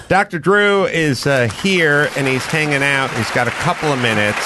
Dr. Drew is here, and he's hanging out. He's got a couple of minutes.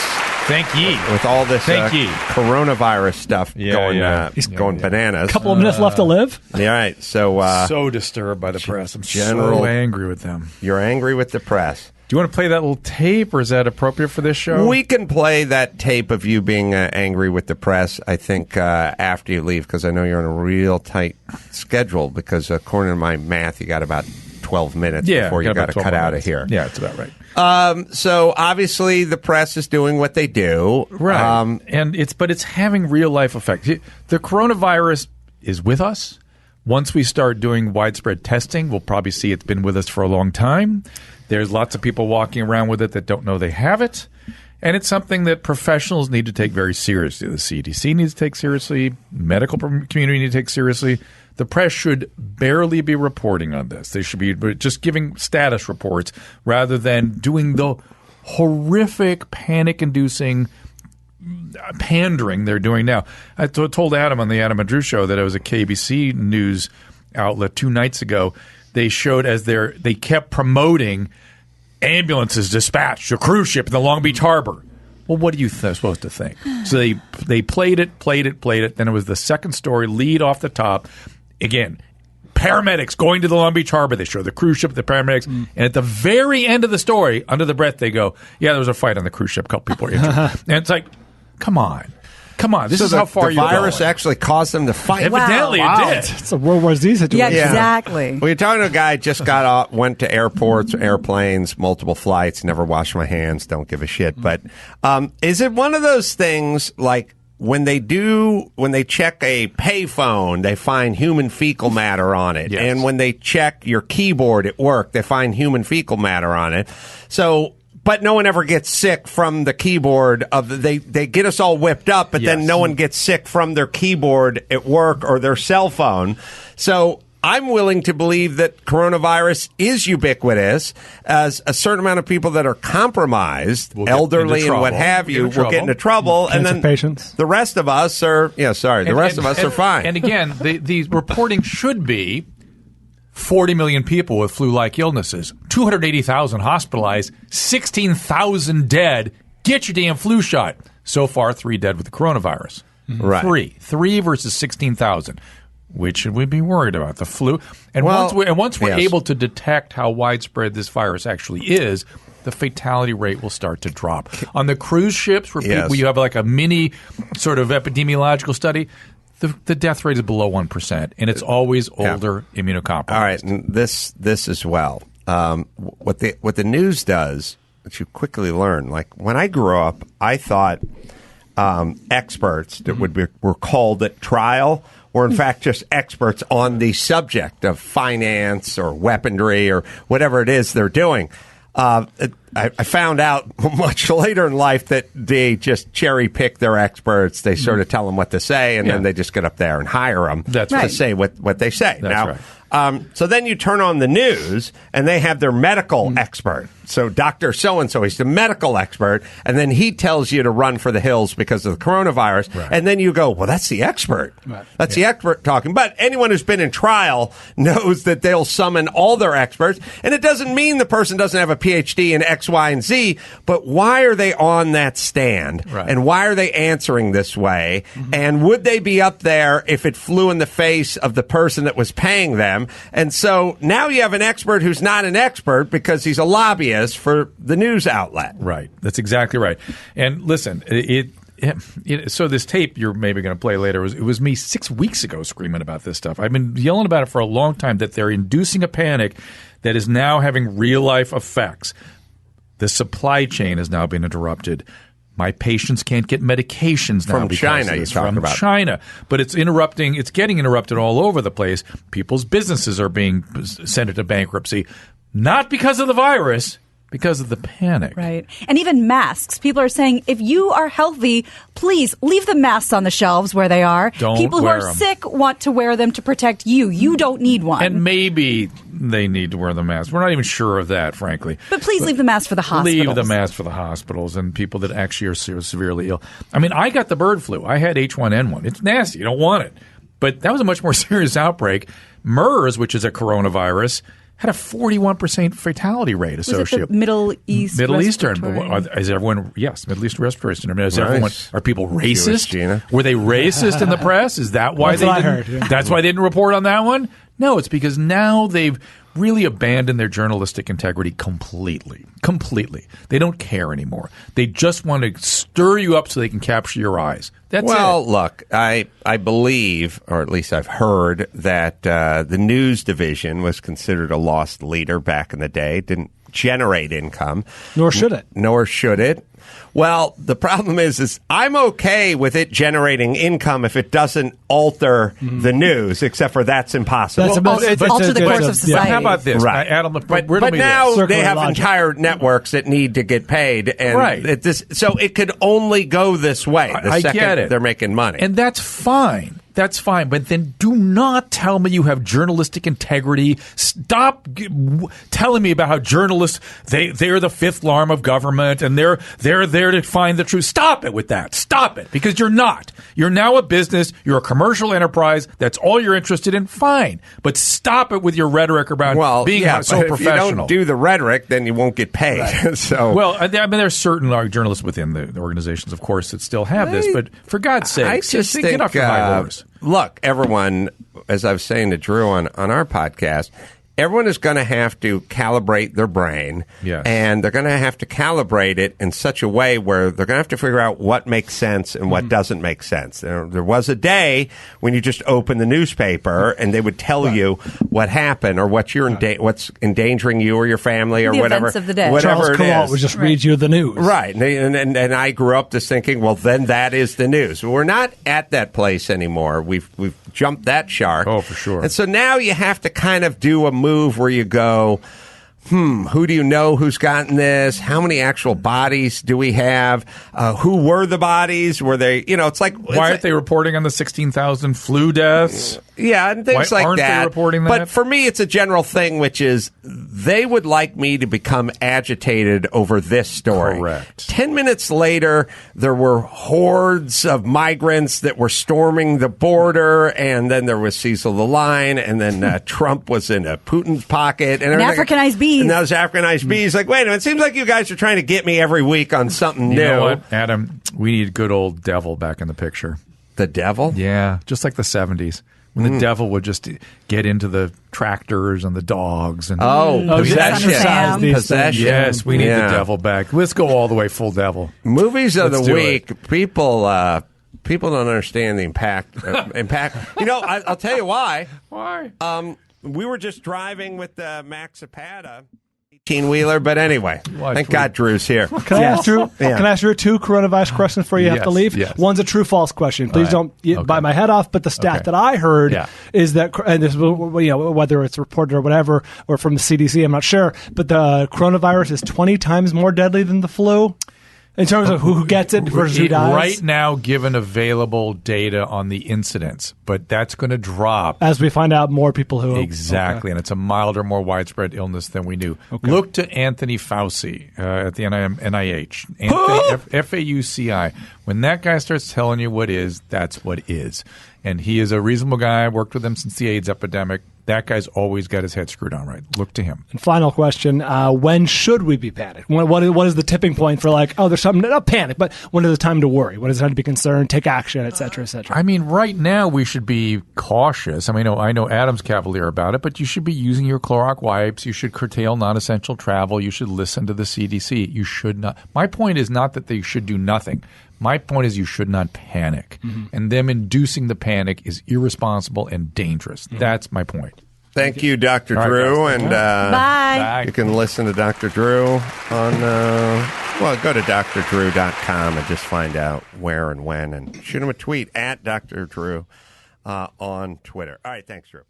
Thank ye. With all this coronavirus stuff going bananas. A couple of minutes left to live. Yeah, right. So disturbed by the press. I'm so angry with them. You're angry with the press. Do you want to play that little tape, or is that appropriate for this show? We can play that tape of you being angry with the press, I think, after you leave, because I know you're on a real tight schedule, because according to my math, you got about 12 minutes before you got to cut out of here. Yeah, it's about right. So obviously the press is doing what they do. Right. But it's having real life effects. The coronavirus is with us. Once we start doing widespread testing, we'll probably see it's been with us for a long time. There's lots of people walking around with it that don't know they have it. And it's something that professionals need to take very seriously. The CDC needs to take seriously. Medical community needs to take seriously. The press should barely be reporting on this. They should be just giving status reports rather than doing the horrific, panic-inducing pandering they're doing now. I told Adam on the Adam and Drew show that it was a KBC news outlet 2 nights ago. They showed they kept promoting ambulances dispatched to a cruise ship in the Long Beach Harbor. Well, what are you supposed to think? So they played it. Then it was the second story, lead off the top. Again, paramedics going to the Long Beach Harbor. They show the cruise ship, the paramedics. And at the very end of the story, under the breath, they go, yeah, there was a fight on the cruise ship. A couple people were injured. And it's like, come on. This is how far you're going. The virus actually caused them to fight. Evidently it did. It's a World War Z situation. Yeah, exactly. Well, you're talking to a guy just went to airports, airplanes, multiple flights, never washed my hands, don't give a shit. But is it one of those things like when they check a payphone, they find human fecal matter on it. Yes. And when they check your keyboard at work, they find human fecal matter on it. So, but no one ever gets sick from the keyboard they get us all whipped up, but then no one gets sick from their keyboard at work or their cell phone. So I'm willing to believe that coronavirus is ubiquitous, as a certain amount of people that are compromised, elderly and what have you, will get into trouble. Cancer and then patients. The rest of us are, the rest of us are fine. And again, the reporting should be 40 million people with flu-like illnesses, 280,000 hospitalized, 16,000 dead. Get your damn flu shot. So far, 3 dead with the coronavirus. Right. 3 versus 16,000. Which should we be worried about? The flu? And once we're able to detect how widespread this virus actually is, the fatality rate will start to drop. On the cruise ships, where you have like a mini sort of epidemiological study, the death rate is below 1%, and it's always older, immunocompromised. All right, and this as well. What the news does, that you quickly learn. Like when I grew up, I thought experts that were called at trial were in fact just experts on the subject of finance or weaponry or whatever it is they're doing. I found out much later in life that they just cherry pick their experts. They sort of tell them what to say, and then they just get up there and hire them to say what they say. That's right. So then you turn on the news, and they have their medical expert. So Dr. So-and-so, he's the medical expert, and then he tells you to run for the hills because of the coronavirus. Right. And then you go, well, that's the expert. Right. That's the expert talking. But anyone who's been in trial knows that they'll summon all their experts. And it doesn't mean the person doesn't have a PhD in X, Y, and Z, but why are they on that stand? Right. And why are they answering this way? And would they be up there if it flew in the face of the person that was paying them? And so now you have an expert who's not an expert because he's a lobbyist for the news outlet. Right. That's exactly right. And listen, so this tape you're maybe going to play later, it was me 6 weeks ago screaming about this stuff. I've been yelling about it for a long time, that they're inducing a panic that is now having real-life effects. The supply chain has now been interrupted. My patients can't get medications now from China. You talk about China, but it's interrupting. It's getting interrupted all over the place. People's businesses are being sent into bankruptcy, not because of the virus, because of the panic. Right. And even masks. People are saying, if you are healthy, please leave the masks on the shelves where they are. Don't People who wear are them. sick want to wear them to protect you. You don't need one. And maybe they need to wear the mask. We're not even sure of that, frankly. But please leave the mask for the hospitals. Leave the mask for the hospitals and people that actually are severely ill. I mean, I got the bird flu. I had H1N1. It's nasty. You don't want it. But that was a much more serious outbreak. MERS, which is a coronavirus, had a 41% fatality rate Was it associated. the Middle East? Middle Eastern. respiratory? Is everyone? Yes, Middle Eastern respiratory syndrome. Is Nice. everyone? Are people racist? Gina. Were they racist in the press? Is that why That's they what I didn't? heard, yeah. That's why they didn't report on that one. No, it's because now they've really abandoned their journalistic integrity completely. Completely. They don't care anymore. They just want to stir you up so they can capture your eyes. That's Well, it. look, I believe, or at least I've heard, that the news division was considered a lost leader back in the day. Didn't generate income. Nor should it. Nor should it. Well, the problem is I'm okay with it generating income if it doesn't alter the news, except for that's impossible. Alter the course of society. How about this? Right. Adam, But riddle me now this. they Circular have logic. entire networks that need to get paid, and Right. so it could only go this way. The I second get it. they're making money. And that's fine. That's fine. But then do not tell me you have journalistic integrity. Stop telling me about how journalists, they're the fifth arm of government and they're there to find the truth. Stop it with that. Stop it. Because you're not. You're now a business. You're a commercial enterprise. That's all you're interested in. Fine. But stop it with your rhetoric about being so but professional. If you don't do the rhetoric, then you won't get paid. So, Well, I mean, there's certain journalists within the organizations, of course, that still have this. But for God's sake, I just think, get off your high horse. Look, everyone, as I was saying to Drew on our podcast, everyone is going to have to calibrate their brain. Yes. And they're going to have to calibrate it in such a way where they're going to have to figure out what makes sense and what doesn't make sense. There was a day when you just open the newspaper and they would tell you what happened or what's endangering you or your family or The whatever. events of the day. Whatever Charles it Carolla is. would just read you the news. Right. And I grew up just thinking, well, then that is the news. We're not at that place anymore. We've jumped that shark. Oh, for sure. And so now you have to kind of do a move where you go, who do you know who's gotten this? How many actual bodies do we have? Who were the bodies? Were they, it's like... Why aren't they reporting on the 16,000 flu deaths? Yeah, and things Why like aren't that. they reporting that? But for me, it's a general thing, which is they would like me to become agitated over this story. Correct. 10 minutes later, there were hordes of migrants that were storming the border, and then there was Cecil the Lion, and then Trump was in Putin's pocket. And everything. Africanized bees. And those Africanized bees. Like, wait a minute, it seems like you guys are trying to get me every week on something new. You know what, Adam? We need good old devil back in the picture. The devil? Yeah, just like the 70s. When the devil would just get into the tractors and the dogs. And Possession. Sam. Possession. Yes, we need Yeah. the devil back. Let's go all the way full devil. Movies of Let's the do week. People don't understand the impact. I'll tell you why. Why? We were just driving with Max Zapata, 18-wheeler, but anyway, thank God Drew's here. Can I ask Drew? Yeah. Can I ask Drew two coronavirus questions before you have to Yes, leave? yes. One's a true/false question. Please don't bite my head off. But the stat Okay. that I heard Yeah. is that, and this, whether it's reported or whatever, or from the CDC, I'm not sure. But the coronavirus is 20 times more deadly than the flu in terms of who gets it versus who dies. Right now, given available data on the incidence, but that's going to drop. As we find out more people who Exactly, and it's a milder, more widespread illness than we knew. Okay. Look to Anthony Fauci at the NIH, Anthony, F-A-U-C-I. When that guy starts telling you what is, that's what is. And he is a reasonable guy. I worked with him since the AIDS epidemic. That guy's always got his head screwed on right. Look to him. And final question, when should we be panicked? What is the tipping point for there's something, not panic, but when is the time to worry? When is the time to be concerned, take action, et cetera, et cetera? I mean, right now we should be cautious. I mean, I know Adam's cavalier about it, but you should be using your Clorox wipes. You should curtail non-essential travel. You should listen to the CDC. You should not. My point is not that they should do nothing. My point is you should not panic. And them inducing the panic is irresponsible and dangerous. That's my point. Thank you, Dr. All right, Drew. guys. And Bye. you can listen to Dr. Drew on, go to drdrew.com and just find out where and when. And shoot him a tweet at Dr. Drew on Twitter. All right, thanks, Drew.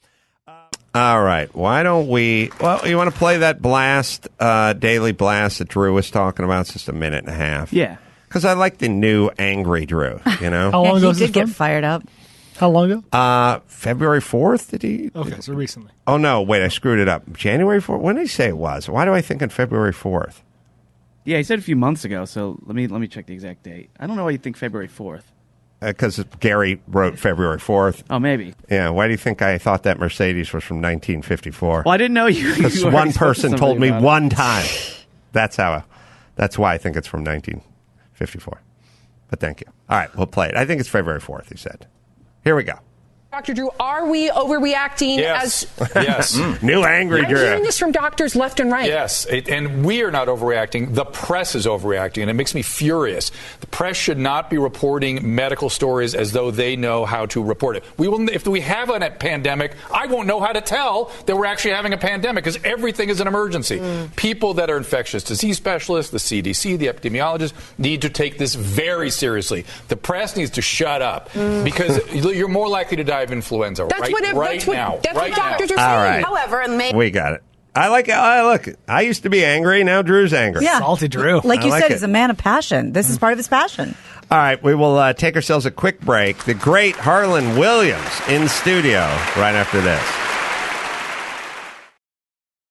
All right, why don't we... Well, you want to play that blast, daily blast that Drew was talking about? It's just a minute and a half. Yeah. Because I like the new angry Drew, you know? How long ago He was this did get from? fired up. How long ago? February 4th, did he? Okay, so recently. Oh, no, wait, I screwed it up. January 4th? When did he say it was? Why do I think on February 4th? Yeah, he said a few months ago, so let me check the exact date. I don't know why you think February 4th. because Gary wrote February 4th. Oh, maybe. Yeah, why do you think I thought that Mercedes was from 1954? Well, I didn't know you. Because one person told me one time. That's why I think it's from 1954. But thank you. All right, we'll play it. I think it's February 4th, he said. Here we go. Dr. Drew, are we overreacting? Yes. Yes. New angry Drew. I'm hearing this from doctors left and right. Yes, and we are not overreacting. The press is overreacting, and it makes me furious. The press should not be reporting medical stories as though they know how to report it. If we have a pandemic, I won't know how to tell that we're actually having a pandemic because everything is an emergency. People that are infectious disease specialists, the CDC, the epidemiologists, need to take this very seriously. The press needs to shut up because you're more likely to die of influenza That's what doctors are saying. All right. However, we got it. I like it. Look, I used to be angry. Now Drew's angry. Yeah. Salty Drew. Like you said, he's a man of passion. This is part of his passion. All right, we will take ourselves a quick break. The great Harlan Williams in studio right after this.